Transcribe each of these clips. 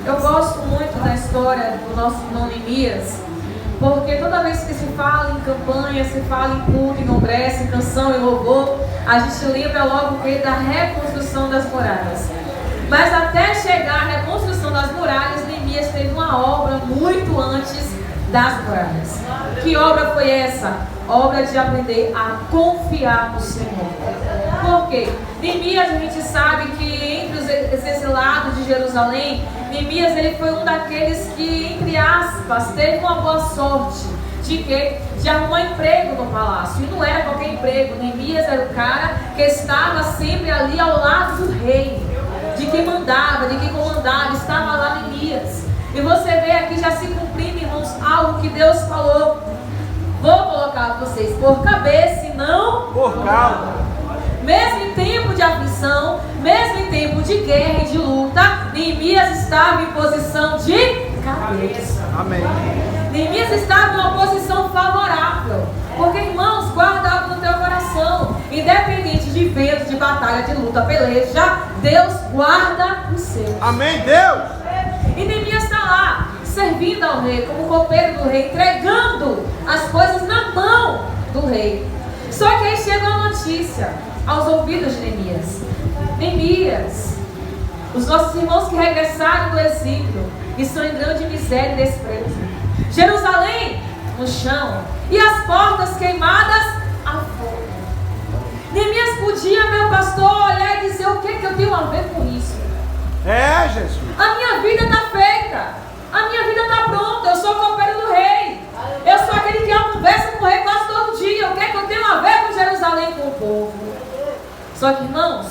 Eu gosto muito da história do nosso irmão Neemias, porque toda vez que se fala em campanha, se fala em culto, em congresso, em canção e louvor, a gente lembra logo que da reconstrução das muralhas. Mas até chegar à reconstrução das muralhas, Neemias teve uma obra muito antes das muralhas. Que obra foi essa? Obra de aprender a confiar no Senhor. Por quê? Neemias, a gente sabe que entre os exilados de Jerusalém, Neemias ele foi um daqueles que, entre aspas, teve uma boa sorte de quê? De arrumar emprego no palácio. E não era qualquer emprego. Neemias era o cara que estava sempre ali ao lado do rei, de quem mandava, de quem comandava. Estava lá Neemias. E você vê aqui já se cumprindo, irmãos, algo que Deus falou. Vou colocar vocês por cabeça e não por cauda. Mesmo em tempo de aflição, mesmo em tempo de guerra e de luta, Neemias estava em posição de cabeça. Amém. Neemias estava em uma posição favorável. Porque, irmãos, guarda algo no teu coração. Independente de vento, de batalha, de luta, peleja, Deus guarda os seus. Amém, Deus. E Neemias está lá, servindo ao rei, como copeiro do rei, entregando as coisas na mão do rei. Só que aí chega uma notícia aos ouvidos de Neemias. Neemias, os nossos irmãos que regressaram do exílio estão em grande miséria e desprezo. Jerusalém no chão e as portas queimadas a fogo. Neemias podia, meu pastor, olhar e dizer: o que eu tenho a ver com isso? É, Jesus. A minha vida está feita, a minha vida está pronta, eu sou copeiro do rei, eu sou aquele que conversa com o rei quase todo dia. O que eu tenho a ver com Jerusalém, com o povo? Só que, irmãos,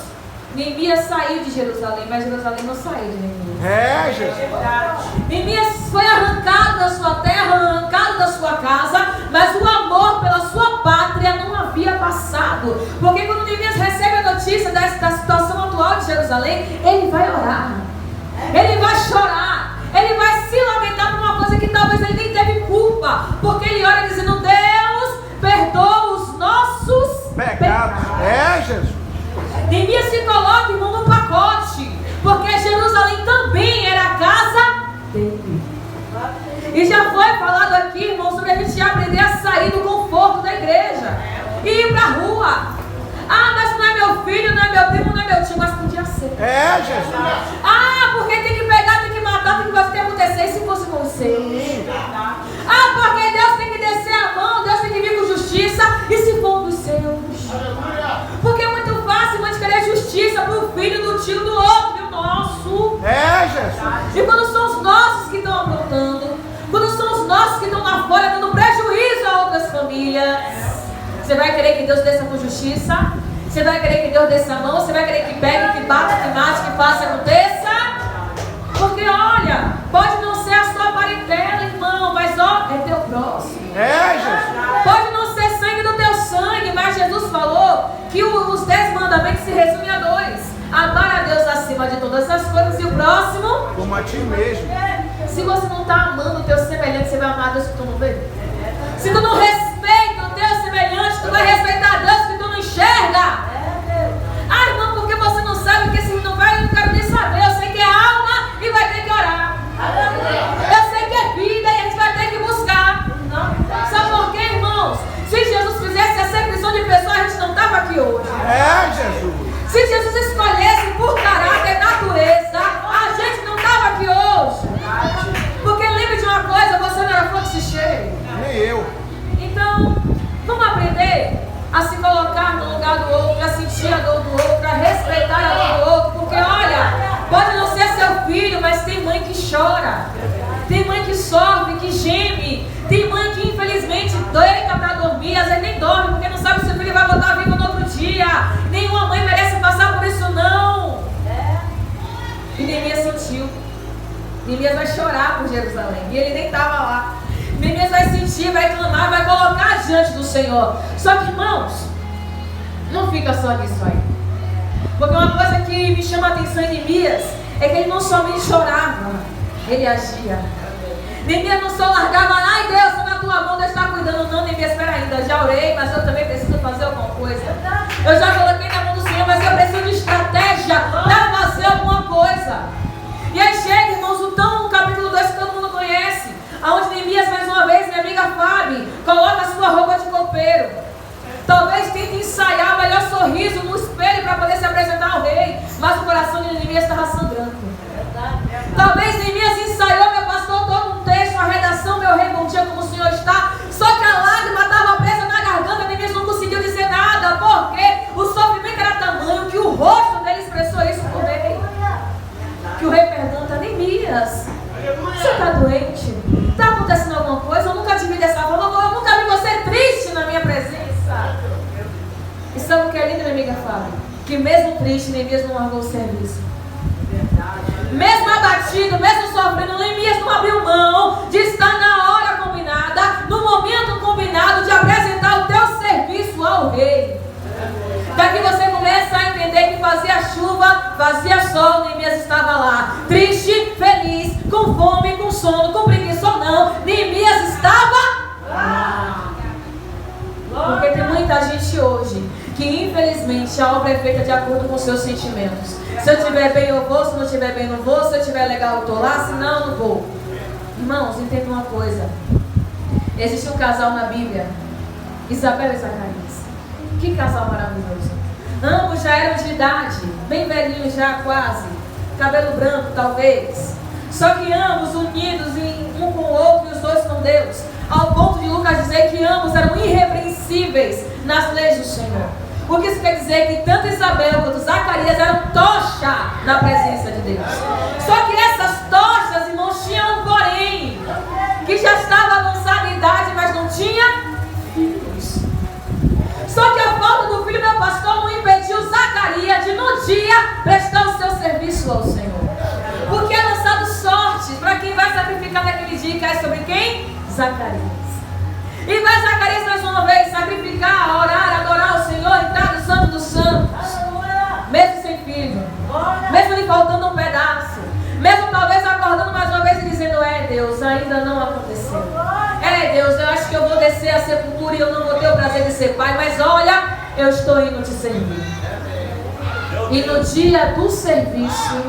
Neemias saiu de Jerusalém, mas Jerusalém não saiu de Neemias. É, Jesus. Neemias foi arrancado da sua terra, arrancado da sua casa, mas o amor pela sua pátria não havia passado. Porque quando Neemias recebe a notícia da situação atual de Jerusalém, ele vai orar, ele vai chorar, ele vai se lamentar por uma coisa que talvez ele nem teve culpa, porque ele ora dizendo: Deus, perdoa os nossos pecados. É, Jesus. Neemias se coloca, irmão, no pacote, porque Jerusalém também era a casa dele. E já foi falado aqui, irmão, sobre a gente aprender a sair do conforto da igreja e ir para a rua. Ah, mas não é meu filho, não é meu primo, não é meu tio, mas podia ser. É, Jesus. Ah, porque tem que pegar, tem que matar, tem que fazer acontecer. E se fosse com você? Ah, porque Deus tem que descer a mão, Deus tem que vir com justiça. E se for dos seus? Porque é muito fácil, irmão, de querer justiça para o filho do tio do outro e o nosso. É, Jesus. E quando são os nossos que estão aprontando, quando são os nossos que estão lá fora dando prejuízo a outras famílias, você vai querer que Deus desça com justiça? Você vai querer que Deus desça a mão? Você vai querer que pegue, que bata, que mate, que faça, aconteça? Porque olha, pode não ser a sua parentela, irmão, mas ó, é teu próximo. É, Jesus. Pode não ser sangue do teu sangue, mas Jesus falou que os 10 mandamentos se resumem a 2. Amar a Deus acima de todas as coisas e o próximo como a ti mesmo. Se você não está amando o teu semelhante, você vai amar a Deus que tu não vê. Se tu não respeita o teu semelhante, tu vai respeitar a Deus que tu não enxerga. Ah, irmão, porque você não sabe que esse não vai, eu não quero nem saber. Eu sei que é alma e vai ter que orar. Eu sei que é vida e a gente vai ter que buscar. Sabe por quê, irmãos? Se Jesus fizesse essa exceção de pessoas, a gente não estava aqui hoje. É, Jesus. Se Jesus escolhesse por caráter e natureza, a gente não estava aqui hoje. Porque lembre de uma coisa, você não era fogo cheio. Nem eu. Então, vamos aprender a se colocar no lugar do outro, a sentir a dor do outro, a respeitar a dor do outro. Porque olha, pode não ser seu filho, mas tem mãe que chora. Tem mãe que sofre, que geme. Tem mãe que infelizmente deita para dormir, às vezes nem dorme, porque não sabe se o filho vai voltar vivo no outro dia. Nenhuma mãe merece passar por isso, não. E Neemias sentiu. Neemias vai chorar por Jerusalém. E ele nem estava lá. Neemias vai sentir, vai clamar, vai colocar diante do Senhor. Só que, irmãos, não fica só nisso aí. Porque uma coisa que me chama a atenção em Neemias é que ele não somente chorava, ele agia. Neemias não só largava: ai Deus, está na tua mão, Deus está cuidando. Não, Neemias, espera ainda, já orei, mas eu também preciso fazer alguma coisa. Eu já coloquei na mão do Senhor, mas eu preciso de estratégia para fazer alguma coisa. E aí chega, irmãos, o tão infelizmente Neemias não largou o serviço. Mesmo abatido, mesmo sofrendo, Neemias não abriu mão de estar na hora combinada, no momento combinado de apresentar o teu serviço ao rei. Daqui você começa a entender que fazia chuva, fazia sol, Neemias estava lá. Triste, feliz, com fome, com sono, com preguiça ou não, Neemias estava lá. Porque tem muita gente hoje que infelizmente a obra é feita de acordo com seus sentimentos. Se eu estiver bem eu vou, se não estiver bem não vou, se eu estiver legal eu estou lá, se não, não vou. Irmãos, entendam uma coisa. Existe um casal na Bíblia, Isabel e Zacarias. Que casal maravilhoso. Ambos já eram de idade, bem velhinhos já quase, cabelo branco talvez. Só que ambos unidos um com o outro e os dois com Deus. Ao ponto de Lucas dizer que ambos eram irrepreensíveis nas leis do Senhor. O que isso quer dizer? Que tanto Isabel quanto Zacarias eram tocha na presença de Deus. Só que essas tochas, irmãos, tinham um porém, que já estava avançada em idade, mas não tinha filhos. Só que a falta do filho, meu pastor, não impediu Zacarias de no dia prestar o seu serviço ao Senhor. Porque é lançado sorte para quem vai sacrificar naquele dia, e cai sobre quem? Zacarias. E vai Zacarias mais uma vez sacrificar, orar, adorar o Senhor, entrar no Santo dos Santos. Mesmo sem filho, mesmo lhe faltando um pedaço, mesmo talvez acordando mais uma vez e dizendo: é Deus, ainda não aconteceu. É Deus, eu acho que eu vou descer a sepultura e eu não vou ter o prazer de ser pai, mas olha, eu estou indo te servir. E no dia do serviço,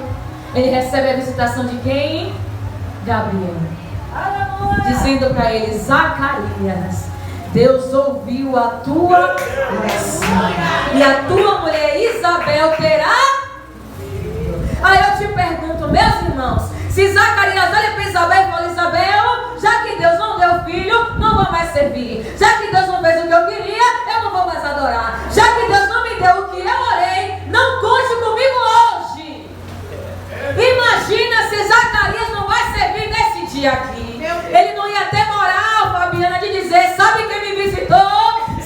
ele recebe a visitação de quem? Gabriel. Dizendo para ele: Zacarias, Deus ouviu a tua oração e a tua mulher Isabel terá. Aí eu te pergunto, meus irmãos, se Zacarias olha para Isabel e fala: Isabel, já que Deus não deu filho, não vou mais servir. Já que Deus não fez o que eu queria, eu não vou mais adorar. Já que Deus não me deu o que eu orei, não conte comigo hoje. Imagina se Zacarias não vai servir nesse dia aqui. Ele não ia ter moral, Fabiana, de dizer: sabe quem me visitou?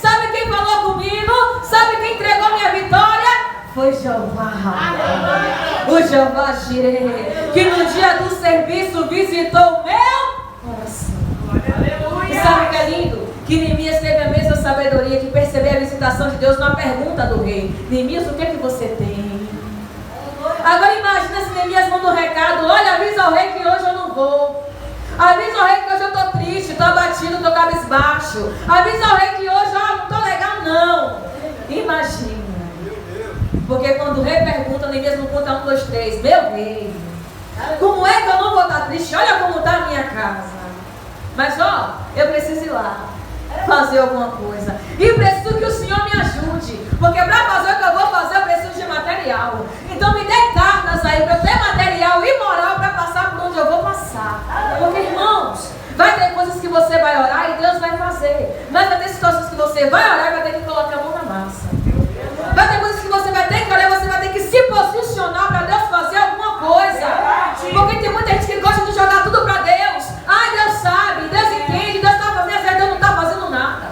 Sabe quem falou comigo? Sabe quem entregou minha vitória? Foi Jeová. O Jeová Jireh, que no dia do serviço visitou o meu coração. E sabe o que é lindo? Que Neemias teve a mesma sabedoria de perceber a visitação de Deus na pergunta do rei: Neemias, o que é que você tem? Agora imagina se Neemias manda um recado: olha, avisa ao rei que hoje eu não vou. Avisa ao rei que hoje eu estou triste, estou abatido, estou cabisbaixo. Avisa ao rei que hoje eu não estou legal, não. Imagina. Porque quando o rei pergunta, Neemias não conta 1, 2, 3. Meu rei, como é que eu não vou estar triste? Olha como está a minha casa. Mas ó, eu preciso ir lá fazer alguma coisa. E preciso que o Senhor me ajude. Porque para fazer o que eu vou fazer, eu preciso de material. Então me dê cartas aí para eu ter material e moral para passar por onde eu vou passar. Porque, irmãos, vai ter coisas que você vai orar e Deus vai fazer. Mas vai ter situações que você vai orar e vai ter que colocar a mão na massa. Vai ter coisas que você vai ter que orar e você vai ter que se posicionar para Deus fazer alguma coisa. Porque tem muita gente que gosta de jogar tudo para Deus. Ai, Deus sabe, Deus entende, Deus está fazendo, às vezes Deus não está fazendo nada.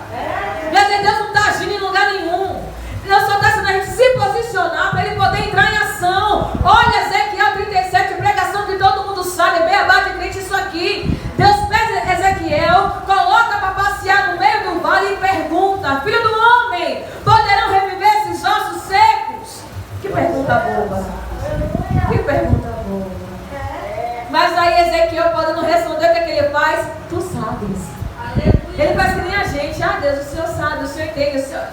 E às vezes Deus não está agindo em lugar nenhum. Deus só está sendo a gente se posicionar para Ele poder entrar em ação. Olha, Ezequiel 37, pregação que todo mundo sabe, beabá de crente isso aqui. Deus pega Ezequiel, coloca para passear no meio do vale e pergunta: filho do homem, poderão reviver esses ossos secos? Que pergunta boba. Que pergunta boba. Mas aí Ezequiel podendo responder o que é que ele faz? Tu sabes. Ele faz que nem a gente: ah, Deus, o Senhor sabe, o Senhor entende, o Senhor...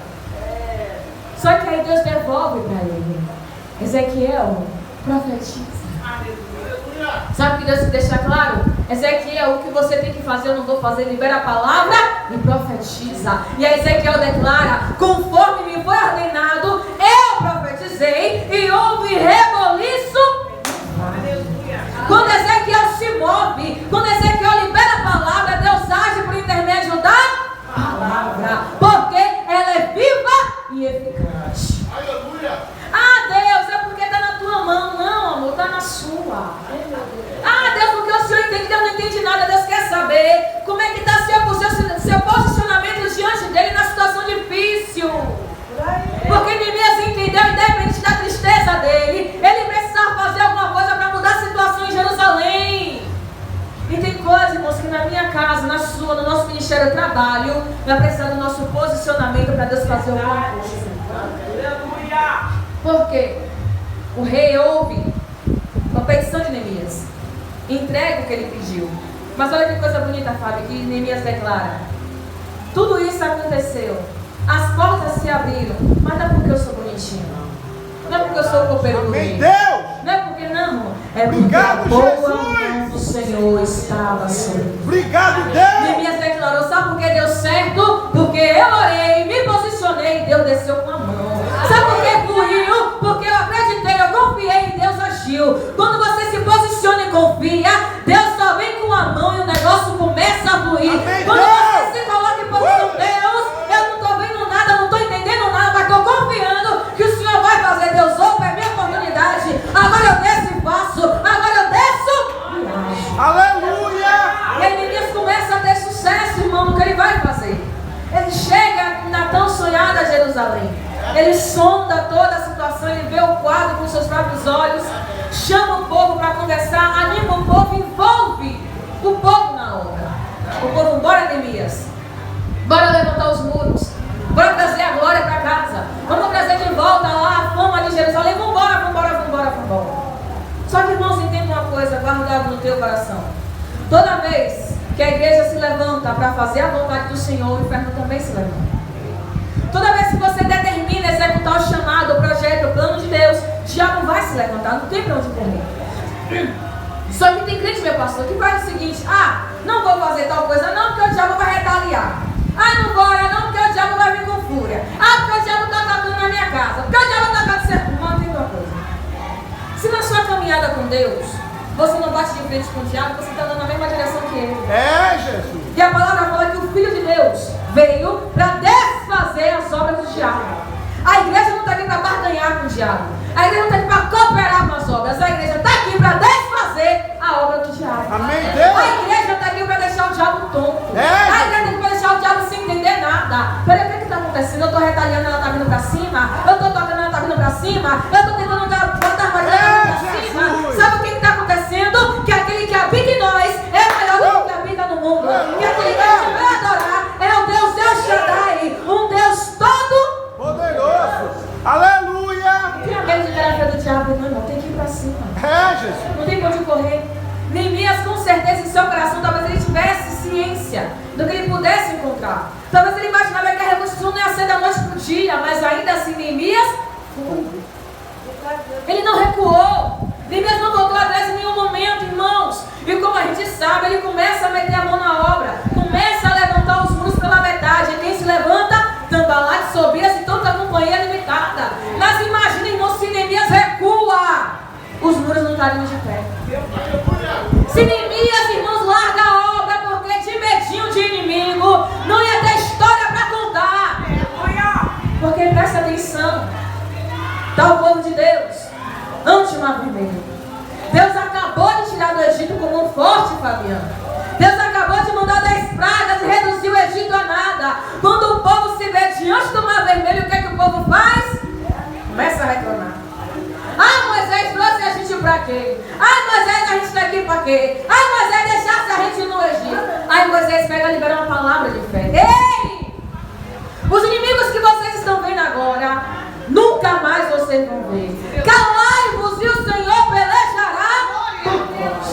Só que aí Deus devolve para ele: Ezequiel, profetiza. Sabe o que Deus te deixa claro? Ezequiel, o que você tem que fazer eu não vou fazer. Libera a palavra e profetiza. E aí Ezequiel declara: conforme me foi ordenado, eu profetizei e houve reboliço. Quando Ezequiel se move, quando Ezequiel libera a palavra, Deus age por intermédio da palavra, porque ela é viva e eficaz. Ah, Deus, é porque está na tua mão. Não, amor, está na sua. Ah, Deus, porque o Senhor entende. Deus não entende nada. Deus quer saber como é que está seu posicionamento diante dele na situação difícil. Porque Neemias entendeu, independente da tristeza, grandeza dele, ele precisava fazer alguma coisa para mudar a situação em Jerusalém. E tem coisas, irmãos, que na minha casa, na sua, no nosso ministério de trabalho, vai precisar do nosso posicionamento para Deus fazer alguma coisa. Por quê? O rei ouve a petição de Neemias, entrega o que ele pediu. Mas olha que coisa bonita, Fábio, que Neemias declara: tudo isso aconteceu, as portas se abriram, mas não é porque eu sou bonitinho, não é porque eu sou o copeiro do rei, não é porque não, é porque a boa mão do Senhor estava sobre mim. Obrigado, Deus. Neemias declarou: sabe por que deu certo? Porque eu orei, me posicionei e Deus desceu com a mão. Sabe por que fluiu? Porque eu acreditei, eu confiei e Deus agiu. Quando você se posiciona e confia, Deus só vem com a mão e o negócio começa a fluir. Amém, quando Deus. você se coloca em posição, Deus, eu não estou vendo nada, não estou entendendo nada, mas estou confiando que o Senhor vai fazer. Deus, opa, é minha oportunidade. Agora eu desço e faço. Agora eu desço e ajo. Aleluia. E aí Neemias começa a ter sucesso, irmão, no que ele vai fazer. Ele chega na tão sonhada Jerusalém. Ele sonda toda a situação, ele vê o quadro com seus próprios olhos, chama o povo para conversar, anima o povo, envolve o povo na obra. O povo, bora Neemias, bora levantar os muros, bora trazer a glória para casa, vamos trazer de volta lá a fama de Jerusalém, vambora, vambora, vambora, vambora. Só que, irmãos, entenda uma coisa, guardado no teu coração: toda vez que a igreja se levanta para fazer a vontade do Senhor, o inferno também se levanta. Toda vez que você determina executar o chamado, o projeto, o plano de Deus, o diabo vai se levantar, não tem para onde correr. Só que tem crente, meu pastor, que faz o seguinte: não vou fazer tal coisa não, porque o diabo vai retaliar. Não vou orar não, porque o diabo vai vir com fúria. Porque o diabo está atacando na minha casa, porque o diabo está atacando certo. Não, tem uma coisa: se na sua caminhada com Deus, você não bate de frente com o diabo, você está dando na mesma direção que ele. Jesus. E a palavra fala que o Filho de Deus veio para desfazer as obras do diabo. A igreja não está aqui para barganhar com o diabo. A igreja não está aqui para cooperar com as obras. A igreja está aqui para desfazer a obra do diabo. Amém, Deus. A igreja está aqui para deixar o diabo tonto. A igreja está aqui para deixar o diabo sem entender nada. Peraí, o que está acontecendo? Eu estou retaliando, ela está vindo para cima. Eu estou tocando, ela está vindo para cima. Eu estou tentando botar mais ela para cima. Sabe o que está acontecendo? Que aquele que habita em nós é maior do que o que habita no mundo. Que aquele que a gente vai adorar é o Deus El Shaddai, um Deus todo poderoso. Aleluia. Tem aquele de terapia do diabo, não, tem que ir para cima. Jesus. Não tem pra onde correr. Neemias, com certeza, em seu coração, talvez ele tivesse ciência do que ele pudesse encontrar. Talvez ele imaginava que a reconstrução não ia ser da noite para o dia, mas ainda assim Neemias foi. Ele não recuou. Neemias não voltou atrás em nenhum momento, irmãos. E como a gente sabe, ele começa a meter a mão na obra, começa a levantar os muros pela metade. E quem se levanta? Tambalate, Sobias e toda a companhia limitada. Mas imagina, irmão, se Neemias recua, os muros não estariam de pé. Se Neemias, irmãos, larga a obra porque de medinho de inimigo não ia ter história para contar. Porque presta atenção, está o povo de Deus ante o mar vermelho. Deus acabou de tirar do Egito com mão forte, Fabiano. Deus acabou de mandar 10 pragas e reduzir o Egito a nada. Quando o povo se vê diante do mar vermelho, o que é que o povo faz? Começa a reclamar. Moisés trouxe a gente pra quê? Moisés, a gente tá aqui pra quê? Moisés, deixasse a gente no Egito. Moisés pega e libera uma palavra de fé. Ei! Os inimigos que vocês estão vendo agora, nunca mais vocês vão ver. Calai-vos e o Senhor pelejará por vós.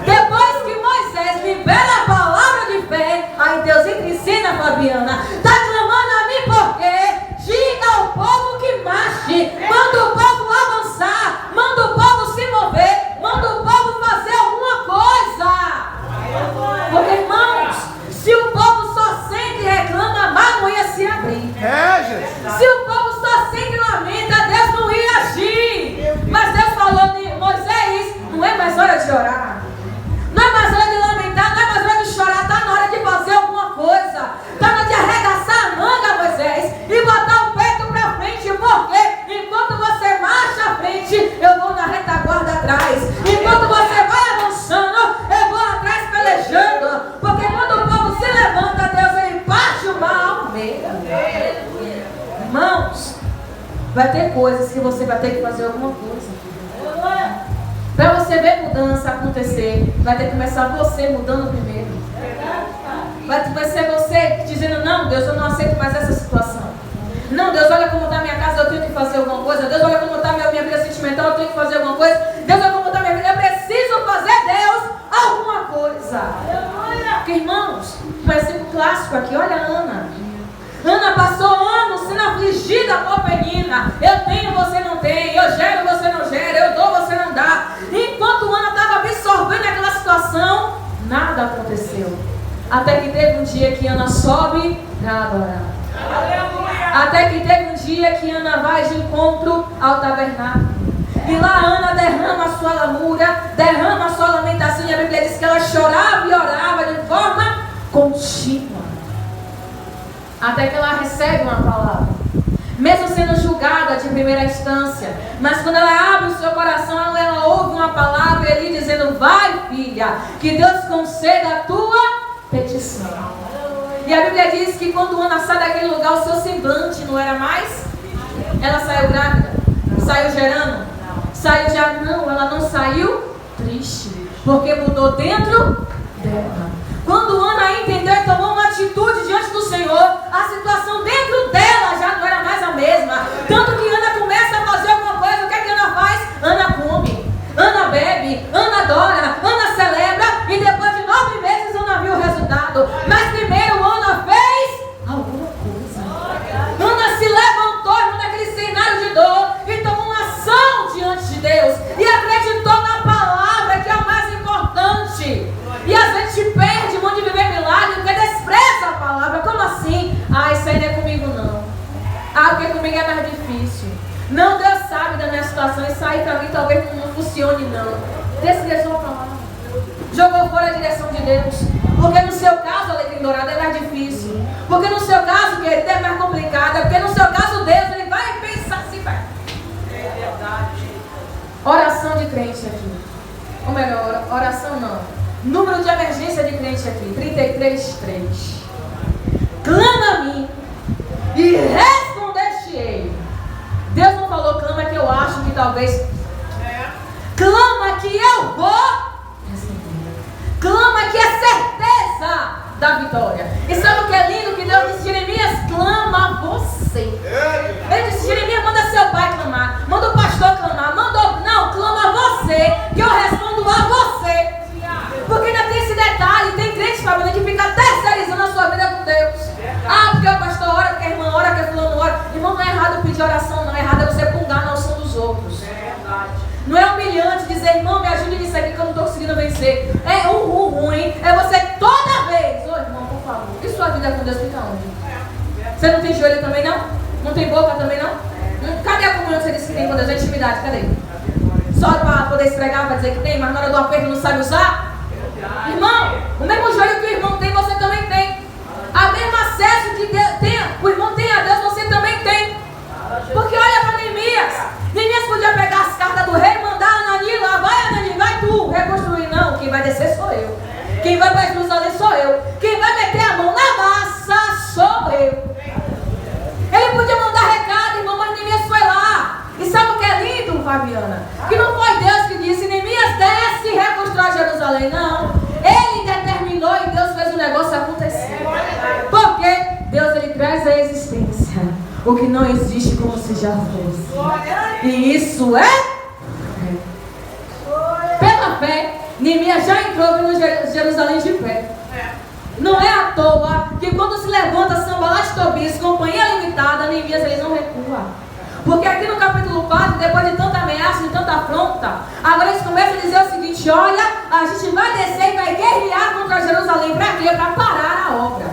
Depois que Moisés libera a palavra de fé, aí Deus entra em cena, Fabiana. Tá clamando a mim por quê? Diga ao povo que marche. Manda o povo avançar. Manda o povo se mover. Manda o povo fazer alguma coisa. Porque, irmãos, se o povo só sente e reclama, a mar não ia se abrir. Jesus. Se o povo só sente e lamenta, Deus não ia agir. Mas Deus falou de Moisés, não é mais hora de orar. Não é mais hora de lamentar, não é mais hora de chorar. Está na hora de fazer alguma coisa. Está na hora de arregaçar a manga, Moisés, e botar o peito para frente. Porque enquanto você marcha à frente, eu vou na retaguarda atrás. Enquanto você vai avançando, eu vou atrás pelejando. Porque quando o povo se levanta, Deus ele parte o mal ao meio. Irmãos, vai ter coisas que você vai ter que fazer alguma coisa. Para você ver mudança acontecer, vai ter que começar você mudando primeiro. Vai ser você dizendo, não, Deus, eu não aceito mais essa situação. Não, Deus, olha como está a minha casa, eu tenho que fazer alguma coisa. Deus, olha como está a minha vida sentimental, eu tenho que fazer alguma coisa. Deus, olha como está a minha vida, eu preciso fazer, Deus, alguma coisa. Porque, irmãos, um versículo clássico aqui, olha a Ana. Ana passou anos sendo afligida por Penina. Eu tenho, você não tem. Eu gero, você não gera. Eu dou, você não dá. Enquanto Ana estava absorvendo aquela situação, nada aconteceu. Até que teve um dia que Ana sobe para adorar. Até que teve um dia que Ana vai de encontro ao tabernáculo. E lá Ana derrama a sua lamúria, derrama a sua lamentação. E a Bíblia diz que ela chorava e orava de forma contínua. Até que ela recebe uma palavra. Mesmo sendo julgada de primeira instância. Mas quando ela abre o seu coração, ela ouve uma palavra ali dizendo, vai, filha, que Deus conceda a tua petição. E a Bíblia diz que quando Ana sai daquele lugar, o seu semblante não era mais. Ela saiu grávida, saiu gerando, saiu já não, ela não saiu triste, porque mudou dentro dela. Quando Ana entendeu e tomou uma atitude diante do Senhor, a situação dentro dela já não era mais a mesma. Tanto que Ana começa a fazer alguma coisa, o que é que Ana faz? Ana come, Ana bebe, Ana adora, Ana celebra, e depois de 9 meses Ana viu o resultado. Mas primeiro Ana fez alguma coisa. Ana se levantou naquele cenário de dor e tomou uma ação diante de Deus e acreditou na palavra, que é o mais importante. E às vezes te perde muito de viver milagre porque despreza a palavra. Como assim? Ah, isso aí não é comigo não. Ah, porque comigo é mais difícil. Não, Deus sabe da minha situação. Isso aí pra mim talvez não funcione não. Desprezou a palavra. Jogou fora a direção de Deus. Porque no seu caso, alecrim dourado, é mais difícil. Porque no seu caso, querido, é mais complicado. Porque no seu caso, Deus, ele vai pensar assim, vai. É verdade. Oração de crente aqui. Ou melhor, oração não. Número de emergência de crente aqui, 33:3. Clama a mim e responder-te-ei. Deus não falou clama que eu acho que talvez. Clama que eu vou responder. Clama que é certeza da vitória. E sabe o que é lindo? Que Deus disse, Jeremias, clama a você. Ele disse, Jeremias, manda seu pai clamar, manda o pastor clamar, não, clama a você, que eu respondo a você. Porque ainda tem esse detalhe, tem crente, família, que fica terceirizando a sua vida com Deus. Ah, porque o pastor ora, porque a irmã ora, porque a fulano ora. Irmão, não é errado pedir oração, não. É errado é você pungar na unção dos outros. É verdade. Não é humilhante dizer, irmão, me ajude nisso aqui que eu não estou conseguindo vencer. É ruim, é você toda vez. Ô irmão, por favor, e sua vida com Deus fica onde? Você não tem joelho também, não? Não tem boca também, não? Cadê a comunhão que você disse que tem com Deus? A intimidade, cadê? Só para poder esfregar, para dizer que tem, mas na hora do aperto não sabe usar? Irmão, o mesmo joelho que o irmão tem, você também tem. A mesmo acesso que Deus tem, o irmão tem a Deus, você também tem. Porque olha para Neemias. Neemias podia pegar as cartas do rei e mandar a Anani lá. Vai, Anani, vai tu reconstruir. Não, quem vai descer sou eu. Quem vai para Jerusalém sou eu. Quem vai meter a mão na massa sou eu. Ele podia mandar recado, irmão, mas Neemias foi lá. E sabe o que é lindo, Fabiana? Que não foi Deus que disse, Neemias desce e reconstrói Jerusalém. Não. Ele determinou e Deus fez o negócio acontecer. Porque Deus, ele traz a existência o que não existe como se já fosse. E isso é fé. Pela fé, Neemias já entrou no Jerusalém de pé. Não é à toa que quando se levanta Sanbalat e Tobias, companhia limitada, Neemias ele não recua. Porque aqui no capítulo 4, depois de tanta ameaça, de tanta afronta, agora eles começam a dizer o seguinte, olha, a gente vai descer e vai guerrear contra Jerusalém. Para quê? Para parar a obra.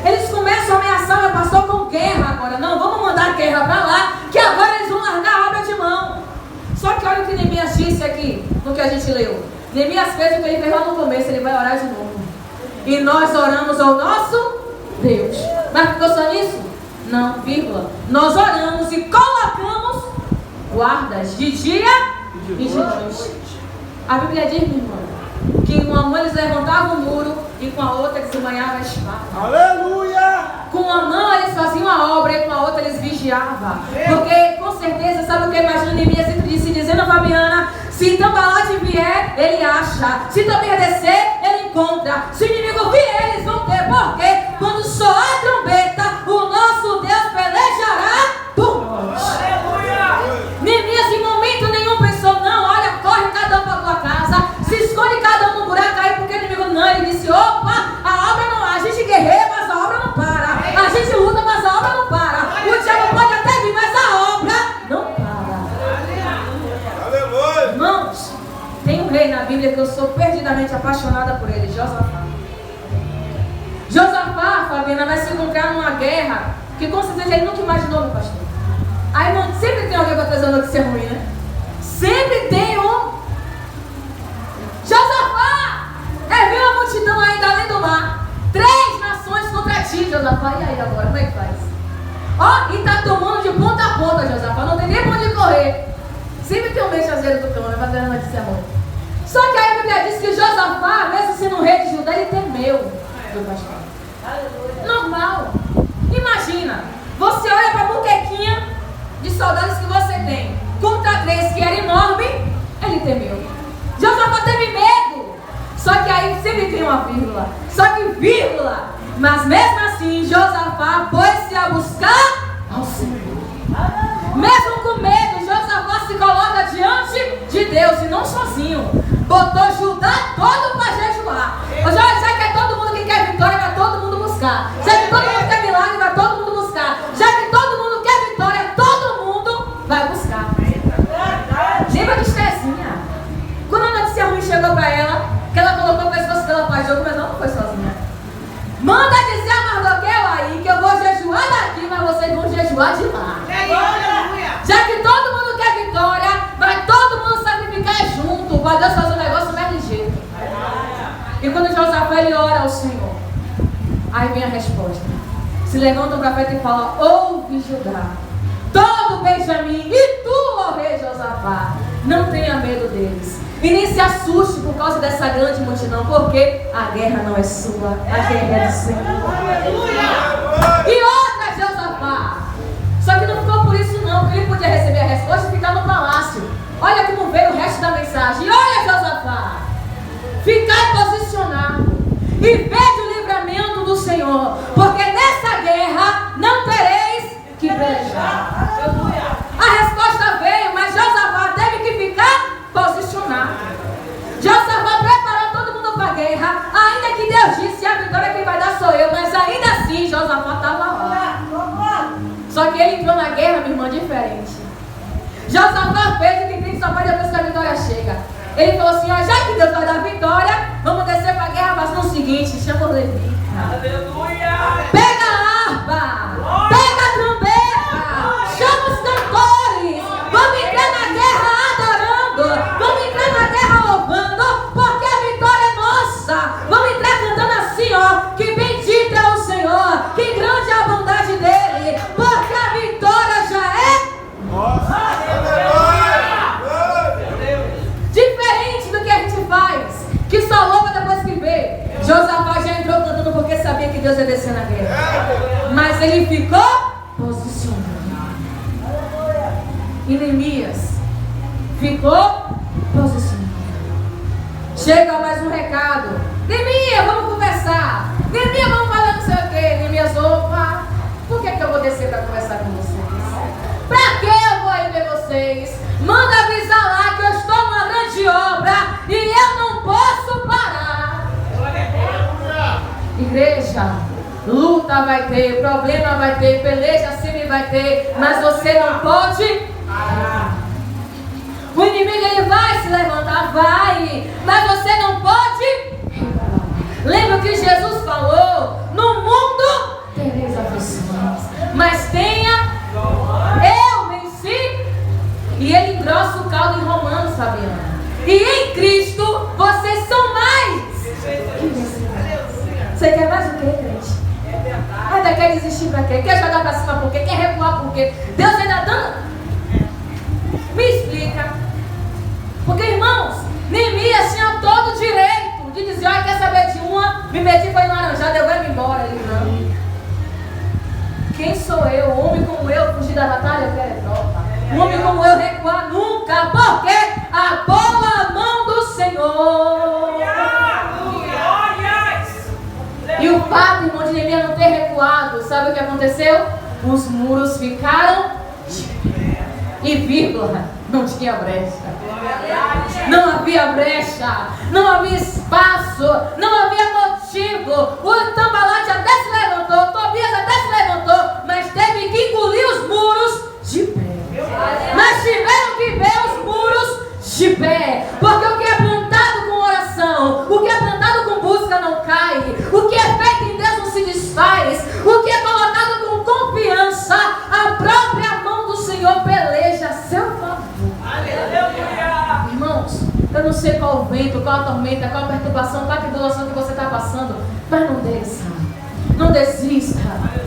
Eles começam a ameaçar, meu pastor, com guerra agora. Não, vamos mandar guerra para lá, que agora eles vão largar a obra de mão. Só que olha o que Neemias disse aqui, no que a gente leu. Neemias fez o que ele fez lá no começo, ele vai orar de novo. E nós oramos ao nosso Deus. Mas ficou só nisso? Não, vírgula. Nós oramos e colocamos guardas de dia e de noite. A Bíblia diz, meu irmão, que com uma mão eles levantavam o muro e com a outra eles embanhavam a espada. Aleluia. Com uma mão eles faziam a obra e com a outra eles vigiavam. Porque com certeza, sabe o que imagina Neemias sempre disse, dizendo a Fabiana, se Tambalate vier, ele acha. Se Tobias descer, ele encontra. Se o inimigo vier, eles vão ter. Porque quando soar a trombeta, o nosso Deus pelejará por nós. Neemias em momento nenhum pensou, não, olha, corre cada um para a tua casa, se esconde cada um no buraco aí, porque o inimigo não. Ele disse, opa, a obra não, a gente guerreia, mas a obra não para. A gente luta, mas a obra não para. O diabo pode até vir, mas a obra não para. Irmãos, tem um rei na Bíblia que eu sou perdidamente apaixonada por ele, Josafá. Josafá, Fabiana, vai se encontrar numa guerra que com certeza ele nunca imaginou, meu pastor. Aí, irmão, sempre tem alguém para trazer notícia ruim, né? Sempre tem um. Josafá, viu a multidão ainda além do mar. 3 nações contra ti, Josafá. E aí agora, como é que faz? Ó, e tá tomando de ponta a ponta, Josafá. Não tem nem pra onde correr. Sempre tem um mensageiro do cão, né? Pra trazer notícia ruim. Só que aí a Bíblia diz que Josafá, mesmo sendo um rei de Judá, ele temeu, meu pastor. Normal. Imagina, você olha para a buquequinha de soldados que você tem, contra 3 que era enorme, ele temeu. Josafá teve medo. Só que aí sempre tem uma vírgula. Só que vírgula. Mas mesmo assim, Josafá pôs-se a buscar ao Senhor. Mesmo com medo, Josafá se coloca diante de Deus e não sozinho. Botou Judá todo para jejuar. Já que é todo mundo que quer vitória, vai todo mundo buscar. Já que todo mundo quer milagre, vai todo mundo buscar. Já que todo mundo quer vitória, todo mundo vai buscar. Lembra de Estezinha? Quando a notícia ruim chegou para ela, que ela colocou o pescoço dela para jogo, mas ela não foi sozinha. Manda dizer a Mardoqueu aí que eu vou jejuar daqui, mas vocês vão jejuar de lá. Já que todo mundo quer vitória, vai todo mundo sacrificar junto, para Deus fazer um negócio mais ligeiro. E quando Josafá ele ora ao Senhor, aí vem a resposta. Se levanta o profeta e fala, ouve Judá, todo Benjamim, e tu, ó rei Josafá, não tenha medo deles. E nem se assuste por causa dessa grande multidão, porque a guerra não é sua, a guerra é do Senhor. E outra, Josafá. Só que não ficou por isso não, porque ele podia receber a resposta e ficar no palácio. Olha como veio o resto da mensagem. E olha, Josafá, ficai posicionado e veja o livramento do Senhor, porque nessa guerra não tereis que pelejar. A resposta veio, mas Josafá teve que ficar posicionado. Josafá preparou todo mundo para a guerra, ainda que Deus disse, a vitória quem vai dar sou eu, mas ainda assim Josafá estava lá. Só que ele entrou na guerra, minha irmã, diferente. Josafá fez o que tem que só faz depois que a vitória chega. Ele falou assim, ó, já que Deus vai dar vitória, vamos descer para a guerra, mas no seguinte, chama o Levi. Aleluia! Pega a harpa, pega a trombeta, chama os cantores, vamos entrar na guerra adorando, vamos entrar na guerra louvando, porque a vitória é nossa. Vamos entrar cantando assim, ó, que bendito é o Senhor, que grande é a bondade dele, porque a vitória já é nossa. Diferente do que a gente faz, que só louva depois que vê. Josafá já entrou cantando porque sabia que Deus ia descer na guerra, mas ele ficou posicionado. E Neemias ficou posicionado. Chega mais um recado. Neemias, vamos conversar. Neemias, vamos falar não sei o que. Neemias, opa, por que eu vou descer para conversar com vocês? Para que eu vou ir ver vocês? Manda avisar lá que eu estou numa grande obra e eu não posso parar. Igreja, luta vai ter, problema vai ter, peleja sempre vai ter, mas você não pode parar. O inimigo ele vai se levantar, vai, mas você não pode recuar. Lembra que Jesus falou, no mundo tereis aflições, mas tenha, eu venci. E ele engrossa o caldo em Romanos, Fabiana. E em Cristo vocês são mais que vencedores. Você quer mais o que, crente? Ainda quer desistir pra quê? Quer jogar pra cima por quê? Quer recuar por quê? Deus ainda dando? Me explica. Porque, irmãos, Neemias tinha todo o direito dizia, olha, quer saber de uma? Me meti foi no laranjado, eu vou me embora. Ele não. Quem sou eu? Um homem como eu fugir da batalha? Eu quero é tropa. Um homem como eu recuar nunca, porque a boa mão do Senhor. E o fato, irmão, de Neemias não ter recuado, sabe o que aconteceu? Os muros ficaram e vírgula, não tinha brecha. Não havia brecha, não havia espaço, não havia motivo. O Tambalate até se levantou, Tobias até se levantou, mas teve que engolir os muros de pé. Mas tiveram que ver os muros de pé, porque o que é plantado com oração, o que é plantado com busca não cai, o que é feito em Deus não se desfaz, o que é colocado com confiança, a própria mão do Senhor peleja a seu favor. Irmãos, eu não sei qual o vento, qual a tormenta, qual a perturbação, qual a tribulação que você está passando, mas não desça, não desista,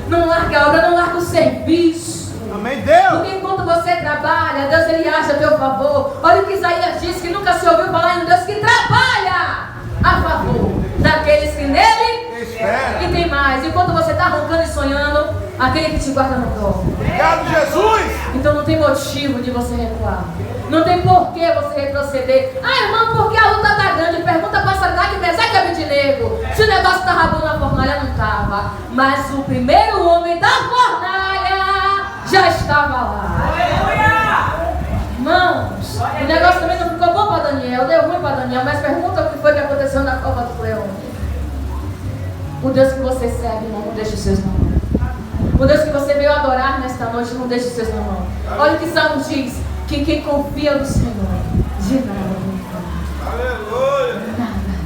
não largue a obra, não largue o serviço. Amém, Deus. Porque enquanto você trabalha, Deus ele age a teu favor. Olha o que Isaías diz, que nunca se ouviu falar em um Deus que trabalha a favor daqueles que nele espera. E tem mais, enquanto você está roncando e sonhando, aquele que te guarda não dorme. Obrigado, Jesus. Então não tem motivo de você recuar. Não tem por que você retroceder. Ah, irmão, porque a luta está grande. Pergunta para Sadraque, Mesaque e Abednego. Se o negócio estava bom na fornalha, não estava. Mas o primeiro homem da fornalha já estava lá. Irmãos, o negócio também não ficou bom para Daniel. Deu ruim para Daniel. Mas pergunta o que foi que aconteceu na cova do leão. O Deus que você serve, irmão, não deixa os seus na mão. O Deus que você veio adorar nesta noite, não deixa os seus na mão. Olha o que Salmo diz, que quem confia no Senhor, de nada. Aleluia. Nada.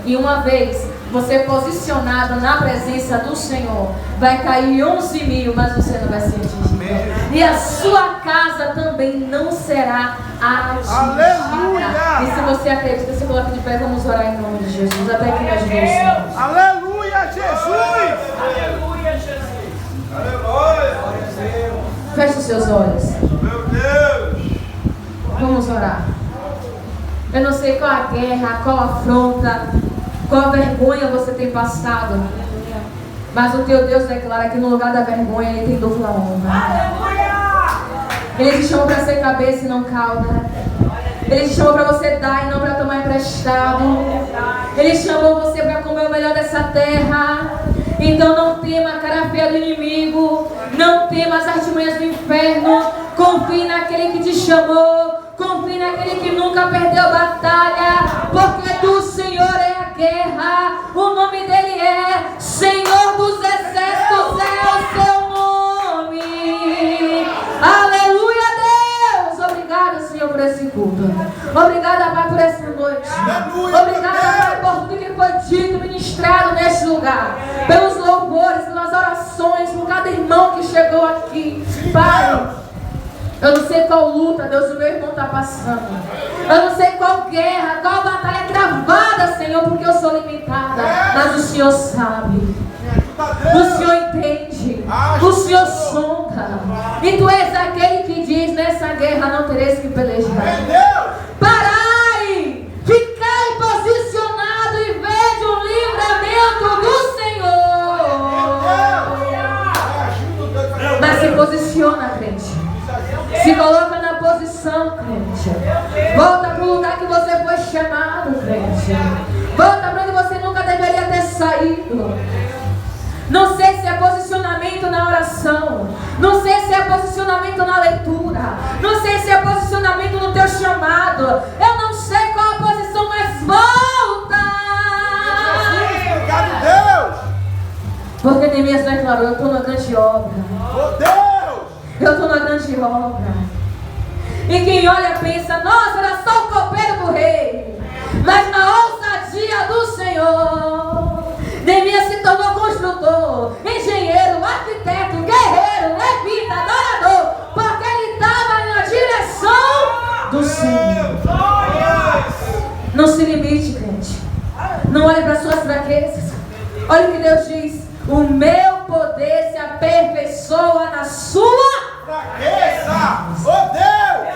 E uma vez você posicionado na presença do Senhor, vai cair 11.000, mas você não vai ser atingido. E a sua casa também não será atingida. Aleluia. E se você acredita, se coloca de pé, vamos orar em nome de Jesus. Até que nós vemos. Aleluia, Jesus. Aleluia, Jesus. Aleluia. Feche os seus olhos. Meu Deus. Vamos orar. Eu não sei qual a guerra, qual a afronta, qual a vergonha você tem passado. Mas o teu Deus declara que no lugar da vergonha Ele tem dupla honra. Ele te chamou para ser cabeça e não cauda. Ele te chamou para você dar e não para tomar emprestado. Ele chamou você para comer o melhor dessa terra. Então não tema a cara feia do inimigo. Não tema as artimanhas do inferno. Confie naquele que te chamou. Confie naquele que nunca perdeu batalha. Porque do Senhor é a guerra. O nome dele é Senhor dos Exércitos. É o seu nome. Aleluia, Deus. Obrigada, Senhor, por esse culto. Obrigada, Pai, por essa noite. Obrigada, Pai, por tudo que foi dito, ministrado neste lugar. Pelos louvores, pelas orações, por cada irmão que chegou aqui. Pai, eu não sei qual luta, Deus, o meu irmão está passando. Eu não sei qual guerra, qual batalha travada, Senhor, porque eu sou limitada. Mas o Senhor sabe. O Senhor entende. O Senhor sonda. E Tu és aquele que diz, nessa guerra não tereis que pelejar. Parai! Ficai posicionado e veja o livramento do Senhor. Mas se posiciona, crente. Se coloca na posição, crente. Volta para o lugar que você foi chamado, crente. Volta para onde você nunca deveria ter saído. Não sei se é posicionamento na oração. Não sei se é posicionamento na leitura. Não sei se é posicionamento no teu chamado. Eu não sei qual a posição, mas volta. Obrigado, Deus. Porque Neemias declarou, eu estou na grande obra. Oh, Deus. Eu estou na grande obra. E quem olha pensa, nossa, era só o copeiro do rei. Mas na ousadia do Senhor, Neemias se tornou construtor, engenheiro, arquiteto, guerreiro, levita, adorador, porque ele estava na direção do Senhor. Não se limite, crente. Não olhe para suas fraquezas. Olha o que Deus diz. O meu poder se aperfeiçoa na sua Fraqueza. Oh, Deus.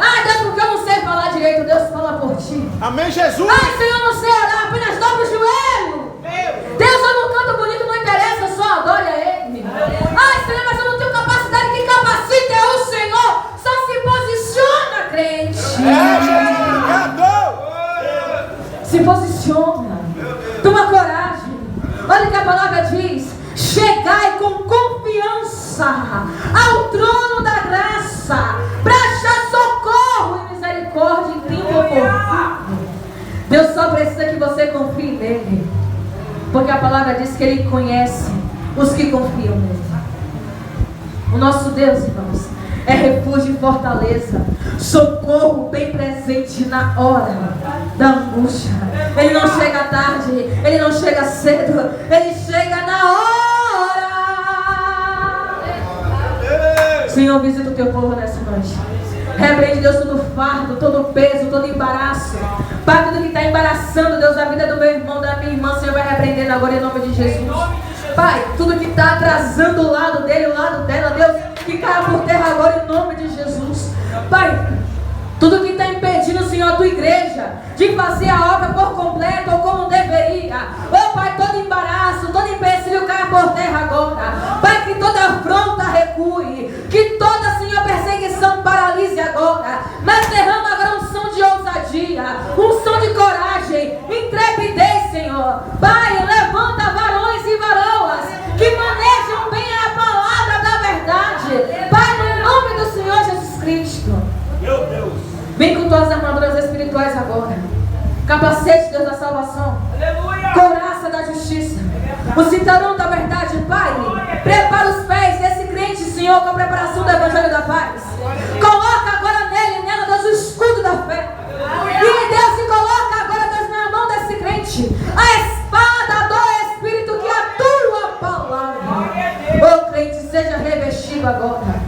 Ah, Deus, porque eu não sei falar direito. Deus fala por por ti. Amém, Jesus. Ai, Senhor, não sei orar, apenas dobra o joelho. Deus, eu não canto bonito, não interessa, só adore a Ele. Ai, Senhor, mas eu não tenho capacidade, que capacita é o Senhor. Só se posiciona, crente. Jesus. Obrigado. Se posiciona. Toma coragem. Olha o que a palavra diz. Chegai com confiança ao trono da graça, para achar socorro e misericórdia em tempo oportuno. Deus só precisa que você confie nele, porque a palavra diz que Ele conhece os que confiam nele. O nosso Deus, irmãos, é refúgio e fortaleza, socorro bem presente na hora da angústia. Ele não chega tarde, Ele não chega cedo, Ele chega na hora. Senhor, visita o teu povo nessa noite. Repreende, Deus, todo fardo, todo peso, todo embaraço. Pai, tudo que está embaraçando, Deus, a vida do meu irmão, da minha irmã, Senhor, vai repreendendo agora em nome de Jesus. Pai, tudo que está atrasando o lado dele, o lado dela, Deus, que caia por terra agora em nome de Jesus. Pai, tudo que está impedindo, Senhor, a tua igreja de fazer a obra por completo ou como deveria. Oh, Pai, todo embaraço, todo empecilho caia por terra agora. Pai, que toda afronta recue, que toda, Senhor, perseguição paralise agora. Mas derrama agora um som de ousadia, um som de coragem, intrepidez, Senhor. Pai, levanta varões e varoas que manejam bem a palavra da verdade. Pai, no nome do Senhor Jesus Cristo. Meu Deus. Vem com tuas armaduras espirituais agora. Capacete, Deus, da salvação. Aleluia. Couraça da justiça. O cinturão da verdade, Pai. Prepara os pés desse crente, Senhor, com a preparação do evangelho da paz. Coloca agora nele, nela, Deus, o escudo da fé. E Deus, se coloca agora, Deus, na mão desse crente a espada do Espírito que é a tua palavra. Ô crente, seja revestido agora.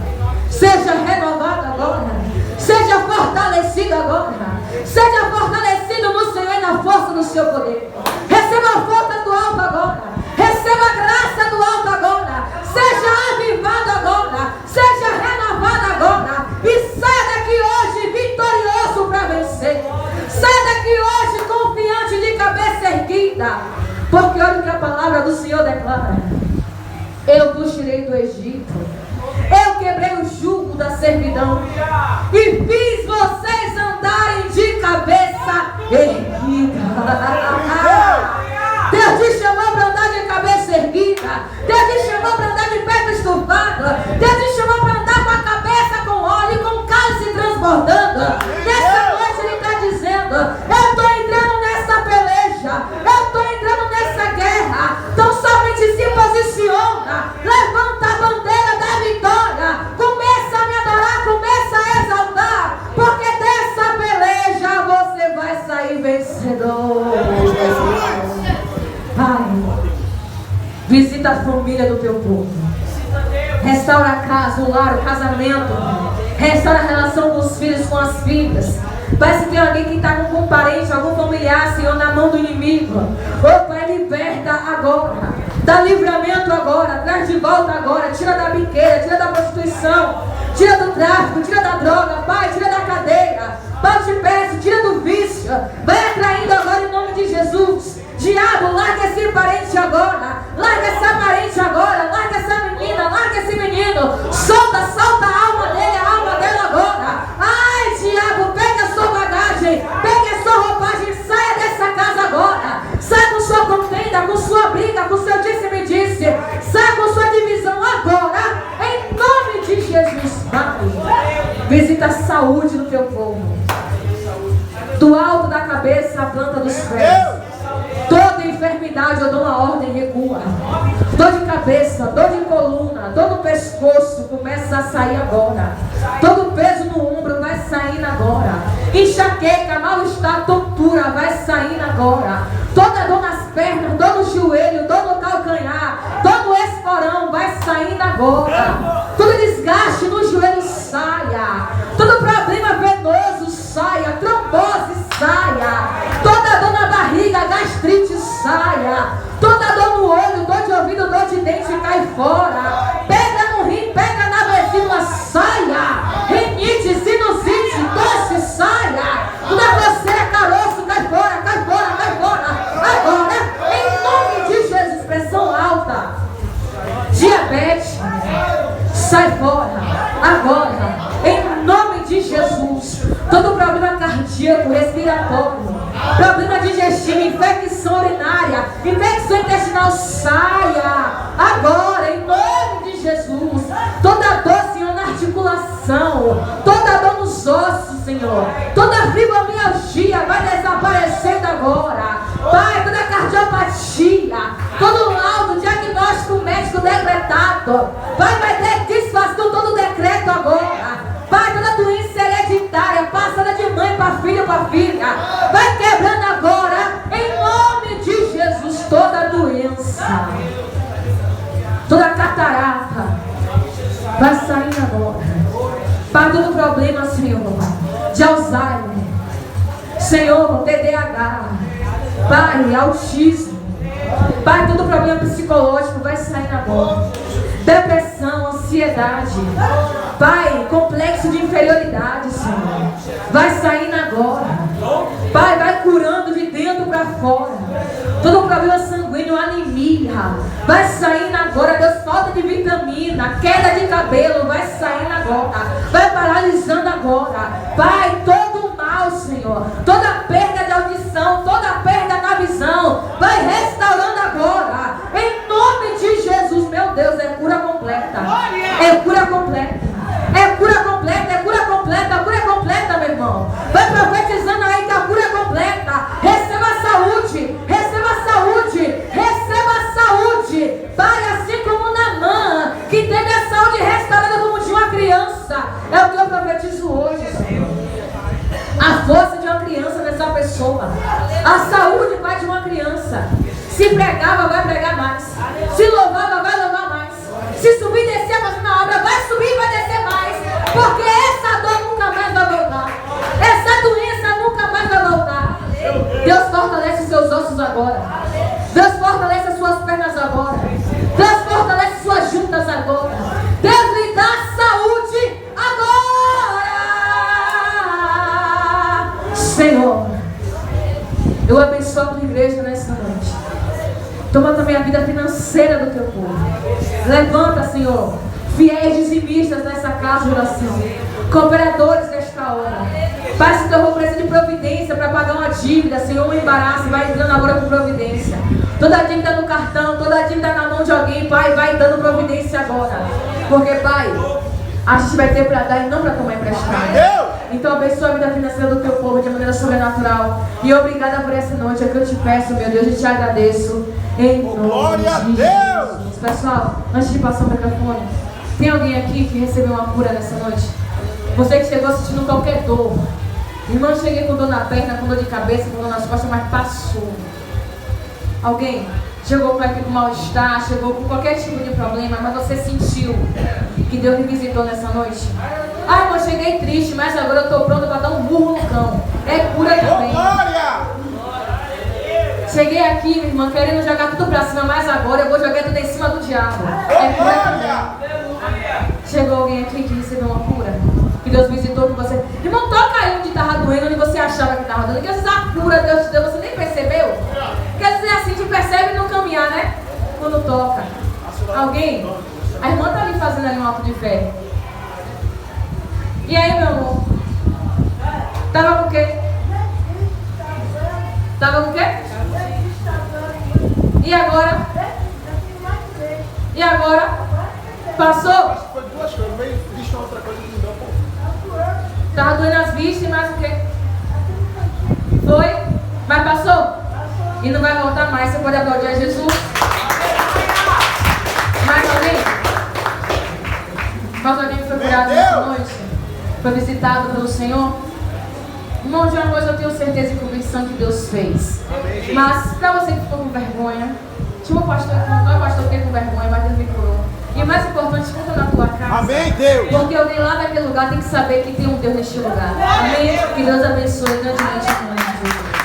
Seja renovado agora. Seja fortalecido agora. Seja fortalecido no Senhor e na força do seu poder. Receba a força do alto agora. Receba a graça do alto agora. Seja avivado agora. Seja renovado agora. E saia daqui hoje vitorioso para vencer. Saia daqui hoje confiante, de cabeça erguida. Porque olha o que a palavra do Senhor declara. Eu vos tirei do Egito. Eu quebrei o jugo da servidão e fiz vocês andarem de cabeça erguida. Deus te chamou para andar de cabeça erguida. Deus te chamou para andar de peito estufado. Deus te chamou para andar com a cabeça com óleo e com o cálice transbordando. Nessa noite Ele está dizendo: eu estou entrando nessa peleja, eu estou entrando nessa guerra. Então somente se posiciona, levanta a bandeira da vitória, começa a me adorar, começa a exaltar, porque dessa peleja você vai sair vencedor. Pai, visita a família do teu povo. Restaura a casa, o lar, o casamento. Restaura a relação com os filhos, com as filhas. Parece que tem alguém que está com um parente, algum familiar, Senhor, na mão do inimigo. Oh, Pai, liberta agora. Dá livramento agora. Traz de volta agora. Tira da biqueira, tira da prostituição, tira do tráfico, tira da droga. Pai, tira da cadeia. Pai, te peço, tira do vício. Vai atraindo agora em nome de Jesus. Diabo, larga esse parente agora. Larga essa parente agora. Larga essa menina, larga esse menino. Solta a alma dele, a alma dela agora. Ai, diabo, pega a sua bagagem, pega a sua roupagem, saia dessa casa agora. Saia com sua contenda, com sua briga, com seu disse-me-disse. Saia com sua divisão agora, em nome de Jesus, Pai. Visita a saúde do teu povo. Do alto da cabeça à planta dos pés. Toda enfermidade eu dou uma ordem, recua. Dor de cabeça, dor de coluna, dor no pescoço, começa a sair agora. Todo peso no ombro vai saindo agora. Enxaqueca, mal-estar, tontura vai saindo agora. Toda dor nas pernas, dor no joelho, dor no calcanhar, dor no esporão vai saindo agora. Todo desgaste no joelho saia. Todo problema venoso saia. Trombose saia. Toda dor na barriga, gastrite saia. Toda dor no olho, dor de ouvido, dor de dente cai fora. Pega no rim, pega na vesícula, saia. Rinite, sinusite, tosse, saia. Não é você, Sai fora, agora, em nome de Jesus. Todo problema cardíaco, respiratório, problema digestivo, infecção urinária, infecção intestinal, saia agora, em nome de Jesus. Toda dor, Senhor, na articulação, toda dor nos ossos, Senhor, toda fibromialgia vai desaparecendo agora. Pai, toda cardiopatia, todo laudo, diagnóstico médico decretado, Pai, vai ter desfazendo todo o decreto agora. Pai, toda doença hereditária, passada de mãe para filho para filha, vai quebrando agora, em nome de Jesus, toda doença, toda catarata, vai saindo agora. Pai, todo problema, Senhor, de Alzheimer, Senhor, TDAH, Pai, autismo, Pai, todo problema psicológico vai saindo agora. Depressão, ansiedade, Pai, complexo de inferioridade, Senhor, vai saindo agora. Pai, vai curando de dentro para fora. Todo problema sanguíneo, anemia, vai saindo agora. Deus, falta de vitamina, queda de cabelo, vai saindo agora. Vai paralisando agora. Pai, todo mal, Senhor, toda perda de audição, toda perda na visão, vai restaurando agora. Em nome de Jesus, meu Deus, é cura completa. É cura completa. É cura completa, é cura completa, a cura é completa, meu irmão. Vai profetizando aí que a cura é completa. Receba saúde, receba saúde, receba saúde. Pai, assim como Naamã, que teve a saúde restaurada como de uma criança, é o que eu profetizo hoje, Senhor. A força de uma criança nessa pessoa. A saúde vai de uma criança. Se pregava, vai pregar mais. Se louvava, vai louvar mais. Se subir e descer fazendo a obra, vai subir e vai descer mais. Porque essa dor nunca mais vai voltar. Essa doença nunca mais vai voltar. Deus fortalece os seus ossos agora. Deus fortalece as suas pernas agora. Deus fortalece suas juntas agora. Deus lhe dá saúde agora. Senhor, eu abençoo a tua igreja nessa noite. Toma também a vida financeira do teu povo. Levanta, Senhor, fiéis dizimistas nessa casa de oração, cooperadores desta hora. Pai, se teu povo precisa de providência para pagar uma dívida, Senhor, um embaraço, vai entrando agora com providência. Toda dívida no cartão, toda dívida na mão de alguém, Pai, vai dando providência agora. Porque, Pai, a gente vai ter para dar e não para tomar emprestado. Então abençoa a vida financeira do teu povo de maneira sobrenatural. E obrigada por essa noite. É que eu te peço, meu Deus, e te agradeço. Em nome de Jesus. Pessoal, antes de passar o microfone, tem alguém aqui que recebeu uma cura nessa noite? Você que chegou sentindo qualquer dor. Irmão, cheguei com dor na perna, com dor de cabeça, com dor nas costas, mas passou. Alguém chegou aqui com mal-estar, chegou com qualquer tipo de problema, mas você sentiu que Deus me visitou nessa noite? Ah, irmão, cheguei triste, mas agora eu estou pronto para dar um burro no cão. É cura também. Cheguei aqui, minha irmã, querendo jogar tudo pra cima, mas agora eu vou jogar tudo em cima do diabo. É cura também. Chegou alguém aqui que recebeu uma cura? Que Deus visitou com você? Irmão, toca aí onde estava doendo, onde você achava que estava doendo. Porque às vezes a cura Deus te deu, você nem percebeu. Porque às vezes é assim, te percebe no caminhar, né? Quando toca. Alguém? A irmã tá ali fazendo ali um ato de fé. E aí, meu amor? Tava com o quê? Tava com o quê? E agora? E agora? Passou? Foi duas coisas, meio visto outra coisa que não deu pouco. Tava doendo as vistas e mais o quê? Foi? Mas passou? E não vai voltar mais. Você pode aplaudir a Jesus? Mais alguém? Mais alguém que foi curado nessa noite? Foi visitado pelo Senhor? Irmão, de uma coisa eu tenho certeza e convicção que Deus fez. Amém. Mas para você que ficou com vergonha, tinha um pastor que não é pastor que fiquei com vergonha, mas Deus me curou. E o mais importante, escuta na tua casa. Amém, Deus. Porque alguém lá naquele lugar tem que saber que tem um Deus neste lugar. Amém? Que Deus abençoe grandemente a tua vida.